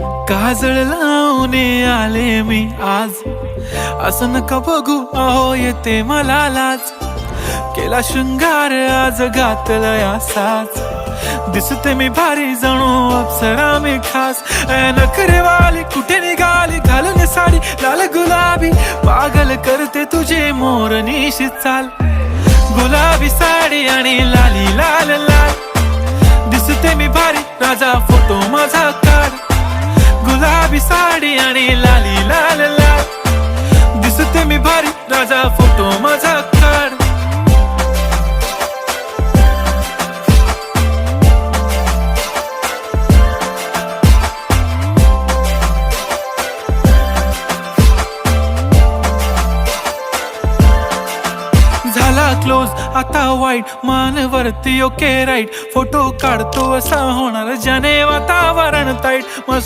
काजळ लावून आले मी आज, असं नका बघू अहो येते मला लाज. केला शृंगार आज घातलाय असाच, दिसते मी भारी जणू अप्सरा मी खास. नखरेवाली कुठे निघाली घालून साडी लाल गुलाबी, पागल करते तुझे मोरनीशी चाल. गुलाबी साडी आणि लाली लाल लाल, दिसते मी भारी राजा फोटो माझा काढ. गुलाबी साडी आणि लाली लाल लाल, दिसते मी भारी राजा फोटो माझा काढ. झाला क्लोज आता वाईट, मानवरती ओके राईट, फोटो काढतो असा होणार ज्याने वातावरण ताईट. मस्त